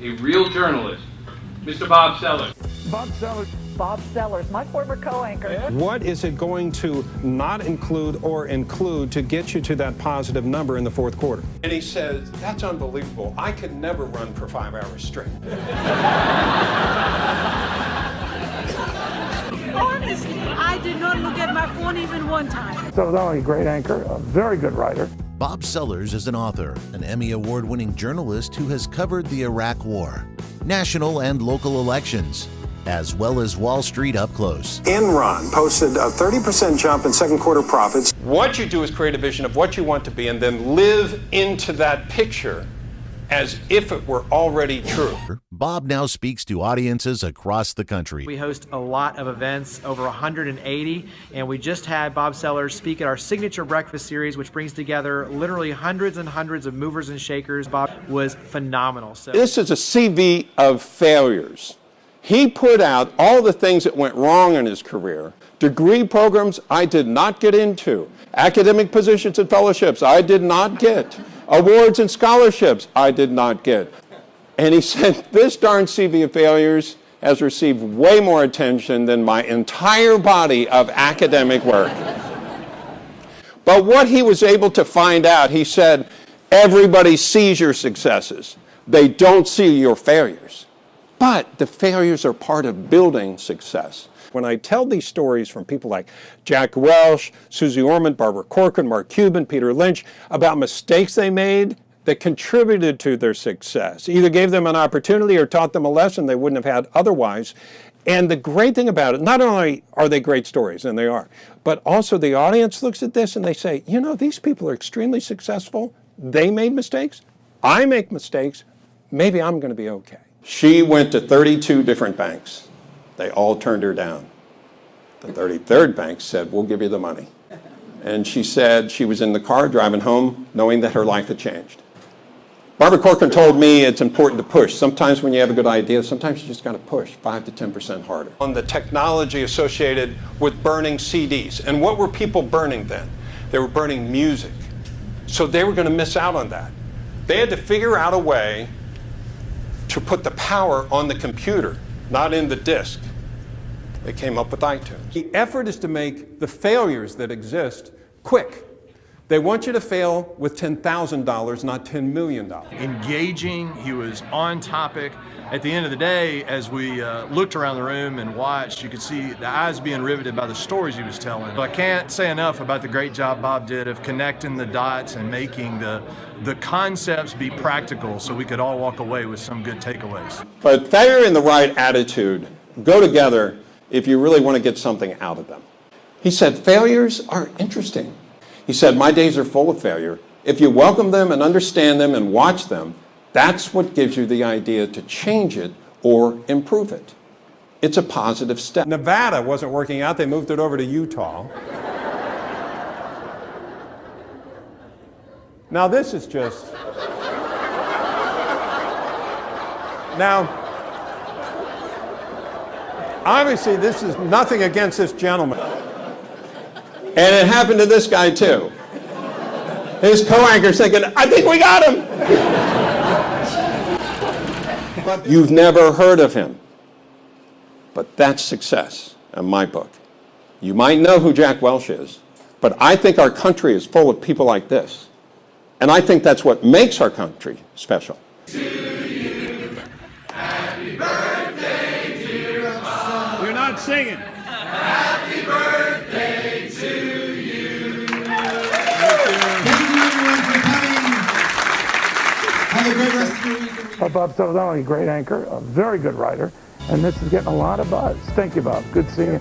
a real journalist, Mr. Bob Sellers. Bob Sellers. Bob Sellers, my former co-anchor. What is it going to not include or include to get you to that positive number in the fourth quarter? And he says, that's unbelievable. I could never run for 5 hours straight. Honestly, I did not look at my phone even one time. So not only a great anchor, a very good writer. Bob Sellers is an author, an Emmy Award-winning journalist who has covered the Iraq War, national and local elections, as well as Wall Street up close. Enron posted a 30% jump in second quarter profits. What you do is create a vision of what you want to be and then live into that picture as if it were already true. Bob now speaks to audiences across the country. We host a lot of events, over 180, and we just had Bob Sellers speak at our signature breakfast series, which brings together literally hundreds and hundreds of movers and shakers. Bob was phenomenal. So this is a CV of failures. He put out all the things that went wrong in his career. Degree programs I did not get into. Academic positions and fellowships I did not get. Awards and scholarships I did not get. And he said, this darn CV of failures has received way more attention than my entire body of academic work. But what he was able to find out, he said, everybody sees your successes. They don't see your failures. But the failures are part of building success. When I tell these stories from people like Jack Welch, Susie Orman, Barbara Corcoran, Mark Cuban, Peter Lynch, about mistakes they made that contributed to their success, either gave them an opportunity or taught them a lesson they wouldn't have had otherwise. And the great thing about it, not only are they great stories, and they are, but also the audience looks at this and they say, you know, these people are extremely successful. They made mistakes. I make mistakes. Maybe I'm going to be okay. She went to 32 different banks. They all turned her down. The 33rd bank said, we'll give you the money. And she said she was in the car driving home knowing that her life had changed. Barbara Corcoran told me it's important to push. Sometimes when you have a good idea, sometimes you just got to push 5 to 10% harder. On the technology associated with burning CDs. And what were people burning then? They were burning music. So they were going to miss out on that. They had to figure out a way to put the power on the computer, not in the disk. They came up with iTunes. The effort is to make the failures that exist quick. They want you to fail with $10,000, not $10 million. Engaging, he was on topic. At the end of the day, as we looked around the room and watched, you could see the eyes being riveted by the stories he was telling. But I can't say enough about the great job Bob did of connecting the dots and making the concepts be practical so we could all walk away with some good takeaways. But failure and the right attitude go together if you really want to get something out of them. He said, failures are interesting. He said, my days are full of failure. If you welcome them and understand them and watch them, that's what gives you the idea to change it or improve it. It's a positive step. Nevada wasn't working out. They moved it over to Utah. Now this is just... Now, obviously this is nothing against this gentleman. And it happened to this guy too. His co-anchor's thinking, I think we got him. But you've never heard of him. But that's success in my book. You might know who Jack Welch is, but I think our country is full of people like this. And I think that's what makes our country special. To you, happy birthday, dear son. We're not singing. Happy birthday to you. Thank you everyone for coming. Have a great rest of your week. Bob Sellers, not only a great anchor, a very good writer, and this is getting a lot of buzz. Thank you, Bob. Good seeing you.